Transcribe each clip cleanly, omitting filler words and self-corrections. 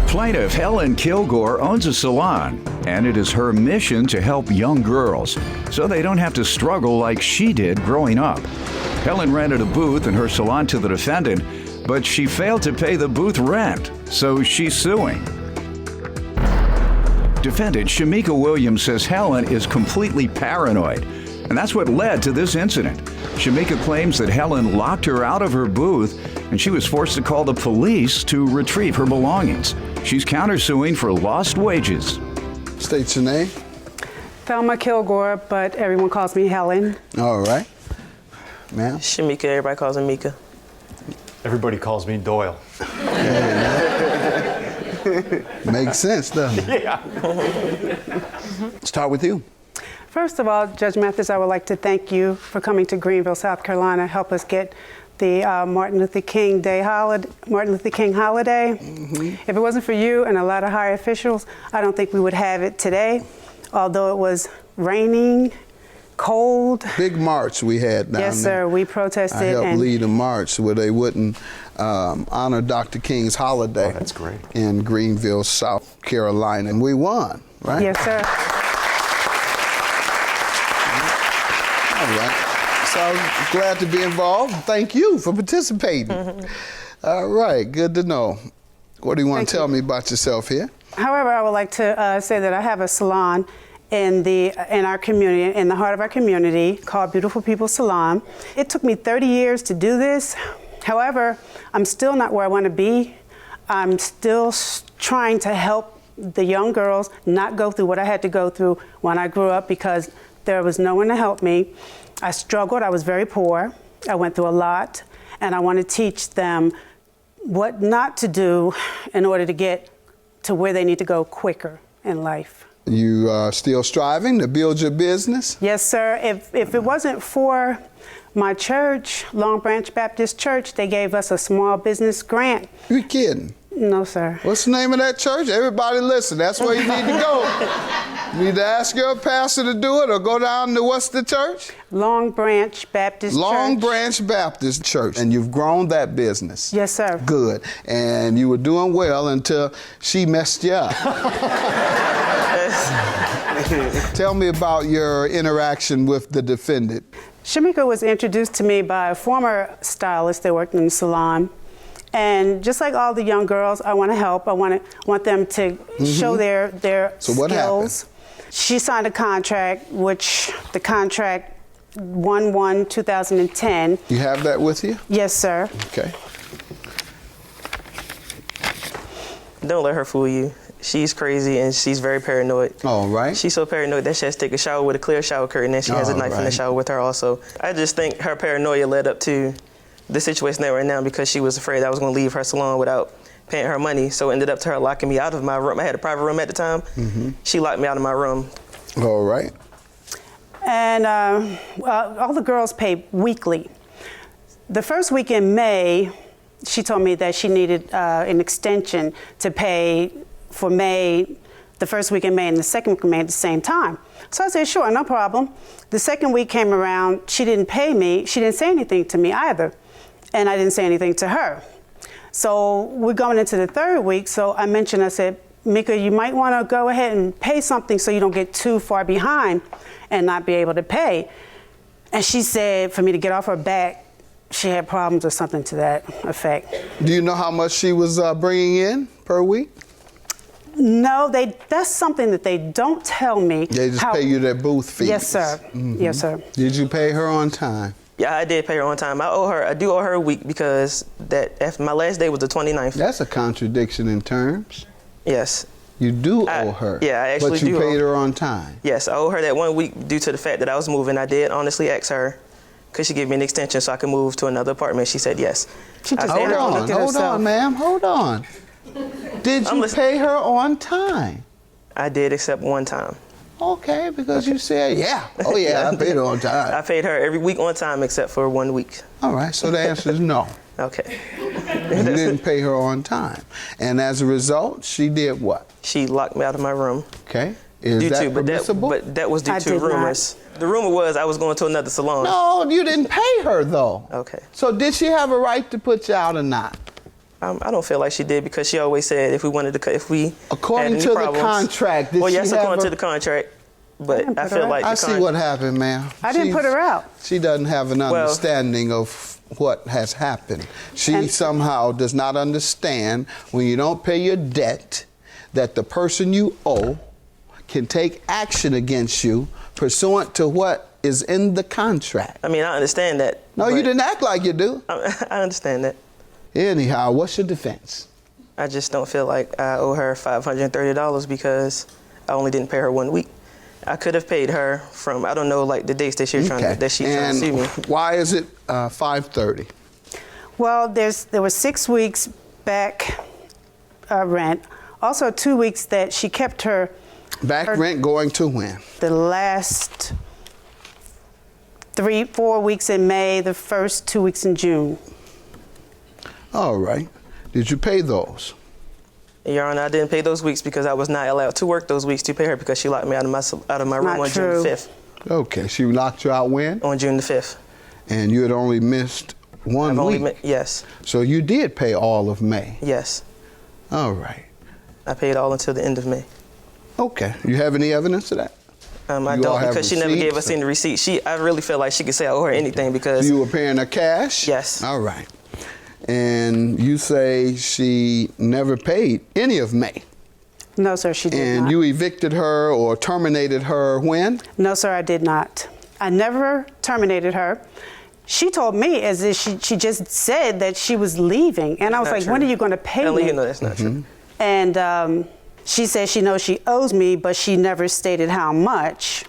Plaintiff Helen Kilgore owns a salon, and it is her mission to help young girls so they don't have to struggle like she did growing up. Helen rented a booth in her salon to the defendant, but she failed to pay the booth rent, so she's suing. Defendant Shamika Williams says Helen is completely paranoid, and that's what led to this incident. Shamika claims that Helen locked her out of her booth, and she was forced to call the police to retrieve her belongings. She's countersuing for lost wages. State your name. Thelma Kilgore, but everyone calls me Helen. All right. Ma'am? Shamika, everybody calls her Mika. Everybody calls me Doyle. Makes sense, doesn't it? Yeah. Start with you. First of all, Judge Mathis, I would like to thank you for coming to Greenville, South Carolina, help us get the Martin Luther King holiday. If it wasn't for you and a lot of high officials, I don't think we would have it today, although it was raining, cold. Big march we had down there. Yes, sir. We protested. I helped lead a march where they wouldn't honor Dr. King's holiday. Oh, that's great. In Greenville, South Carolina. And we won, right? Yes, sir. All right. So I'm glad to be involved. Thank you for participating. All right. Good to know. What do you want to tell me about yourself here? However, I would like to say that I have a salon in our community, in the heart of our community, called Beautiful People Salon. It took me 30 years to do this. However, I'm still not where I want to be. I'm still trying to help the young girls not go through what I had to go through when I grew up, because there was no one to help me. I struggled. I was very poor. I went through a lot, and I want to teach them what not to do in order to get to where they need to go quicker in life. You are still striving to build your business? Yes, sir. If it wasn't for my church, Long Branch Baptist Church, they gave us a small business grant. You're kidding. No, sir. What's the name of that church? Everybody listen, that's where you need to go. You need to ask your pastor to do it, or go down to what's the church? Long Branch Baptist Church. Long Branch Baptist Church. And you've grown that business. Yes, sir. Good. And you were doing well until she messed you up. Tell me about your interaction with the defendant. Shamika was introduced to me by a former stylist that worked in the salon. And just like all the young girls, I want to help. I want them to show their So what skills. happened? She signed a contract, which the contract 1/1/2010. You have that with you? Yes, sir. Okay. Don't let her fool you. She's crazy and she's very paranoid. All right. She's so paranoid that she has to take a shower with a clear shower curtain, and she has a knife in the shower with her also. I just think her paranoia led up to the situation that we're in now, because she was afraid I was going to leave her salon without paying her money. So it ended up to her locking me out of my room. I had a private room at the time. She locked me out of my room. All right. And all the girls pay weekly. The first week in May, she told me that she needed an extension to pay for May, the first week in May and the second week in May at the same time. So I said, sure, no problem. The second week came around, she didn't pay me. She didn't say anything to me either. And I didn't say anything to her. So we're going into the third week. So I said, Mika, you might want to go ahead and pay something so you don't get too far behind and not be able to pay. And she said for me to get off her back, she had problems or something to that effect. Do you know how much she was bringing in per week? No, that's something that they don't tell me. They just pay you their booth fees? Yes, sir. Yes, sir. Did you pay her on time? Yeah, I did pay her on time. I do owe her a week, because after my last day was the 29th. That's a contradiction in terms. Yes. You do owe her. Yeah, I actually do. But you paid her on time. Yes, I owe her that 1 week due to the fact that I was moving. I did honestly ask her, could she give me an extension so I could move to another apartment? She said yes. She just hold on, ma'am, hold on. Did you pay her on time? I did, except one time. Okay, because you said, I paid her on time. I paid her every week on time except for 1 week. All right, so the answer is no. Okay. You didn't pay her on time. And as a result, she did what? She locked me out of my room. Okay. Is that permissible? But that was due to rumors. The rumor was I was going to another salon. No, you didn't pay her, though. Okay. So did she have a right to put you out or not? I don't feel like she did because she always said if we wanted to, if we According had any to problems, the contract, did well, yes, she have according her- to the contract, but didn't I put feel her like I see what happened, ma'am. I didn't put her out. She doesn't have an understanding of what has happened. She And- somehow does not understand when you don't pay your debt that the person you owe can take action against you pursuant to what is in the contract. I mean, I understand that. No, you but didn't act like you do. I understand that. Anyhow, what's your defense? I just don't feel like I owe her $530 because I only didn't pay her 1 week. I could have paid her from, I don't know, like the dates that she's trying to sue me. Why is it 530? Well, there was 6 weeks back rent. Also 2 weeks that she kept her Rent going to when? the last 3-4 weeks in May, the first 2 weeks in June. All right. Did you pay those? Your Honor, I didn't pay those weeks because I was not allowed to work those weeks to pay her because she locked me out of my room Not on true. June the 5th. Okay, she locked you out when? On June the 5th. And you had only missed 1 week. Yes. So you did pay all of May. Yes. All right. I paid all until the end of May. Okay. You have any evidence of that? I You all don't have because she never gave us receipts? any receipts. I really feel like she could say I owe her anything because You were paying her cash? Yes. All right. And you say she never paid any of May. No, sir, she did And not. you evicted her or terminated her when? No, sir, I did not. I never terminated her. She told me as if she just said that she was leaving. And I was Not like, true. when are you going to pay Ellie, me? you know that's not true. And she said she knows she owes me, but she never stated how much.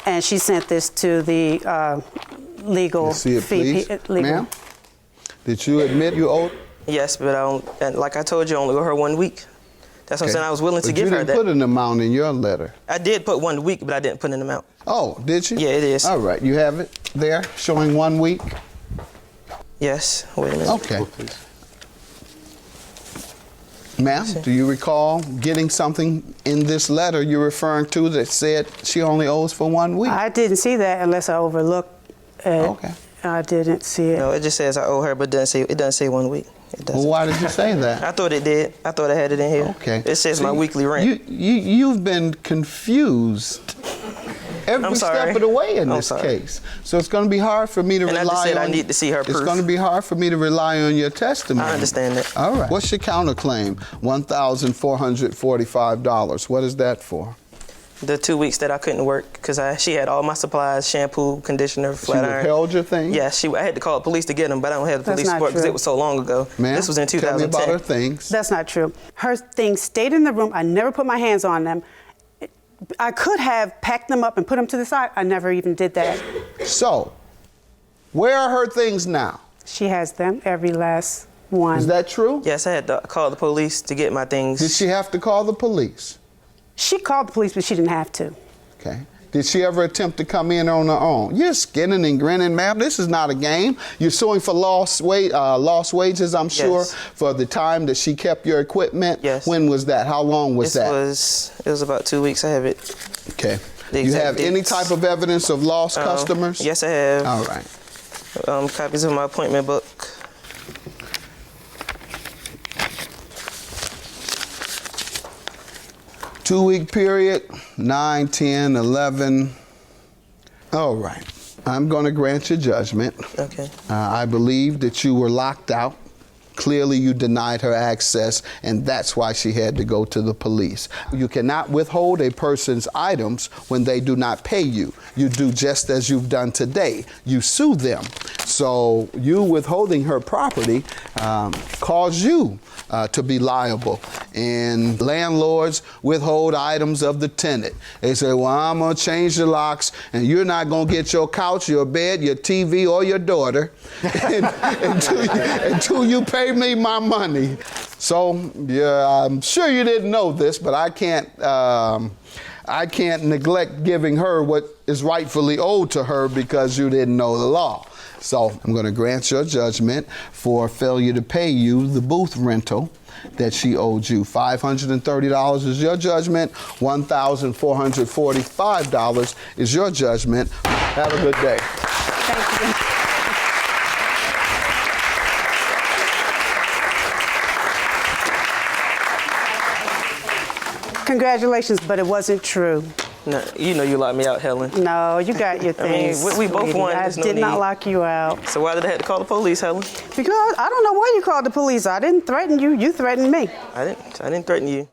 And she sent this to the legal See it, please. legal. Ma'am, did you admit you owed? Yes, but and like I told you, I only owe her 1 week. That's what I'm saying. I was willing to But give you her didn't that. put an amount in your letter. I did put 1 week, but I didn't put an amount. Oh, did you? Yeah, it is. All right, you have it there showing 1 week? Yes. Wait a minute. Okay. Ma'am, do you recall getting something in this letter you're referring to that said she only owes for 1 week? I didn't see that unless I overlooked it. Okay. I didn't see it. No, it just says I owe her, but it doesn't say 1 week. It doesn't. Well, why did you say that? I thought it did. I thought I had it in here. Okay. It says my See, weekly rent. You've been confused every I'm sorry. step of the way in I'm this sorry. case. So it's going to be hard for me to And I rely just said on. I need to see her It's proof. going to be hard for me to rely on your testimony. I understand that. All right. What's your counterclaim? $1,445. What is that for? The 2 weeks that I couldn't work because she had all my supplies, shampoo, conditioner, She flat iron. withheld your things? Yes, I had to call the police to get them, but I don't have the That's police not support because true. it was so long ago. Ma'am, This was in tell 2010. me about her things. That's not true. Her things stayed in the room. I never put my hands on them. I could have packed them up and put them to the side. I never even did that. So, where are her things now? She has them, every last one. Is that true? Yes, I had to call the police to get my things. Did she have to call the police? She called the police, but she didn't have to. Okay. Did she ever attempt to come in on her own? You're skinning and grinning, ma'am. This is not a game. You're suing for lost wages, I'm sure, Yes. for the time that she kept your equipment. Yes. When was that? How long was that? It was about 2 weeks. I have it. Okay. The You exact have any dates. type of evidence of lost customers? Yes, I have. All right. Copies of my appointment book. Two-week period, 9, 10, 11. All right. I'm going to grant you judgment. Okay. I believe that you were locked out. Clearly, you denied her access, and that's why she had to go to the police. You cannot withhold a person's items when they do not pay you. You do just as you've done today. You sue them. So you withholding her property caused you to be liable. And landlords withhold items of the tenant. They say, well, I'm going to change the locks, and you're not going to get your couch, your bed, your TV, or your daughter until you pay me my money. So, yeah, I'm sure you didn't know this, but I can't neglect giving her what is rightfully owed to her because you didn't know the law. So I'm going to grant your judgment for failure to pay you the booth rental that she owed you. $530 is your judgment. $1,445 is your judgment. Have a good day. Thank you. Congratulations, but it wasn't true. No, you know you locked me out, Helen. No, you got your things. we both sweetie. won. I There's no did not need. lock you out. So why did I have to call the police, Helen? Because I don't know why you called the police. I didn't threaten you. You threatened me. I didn't threaten you.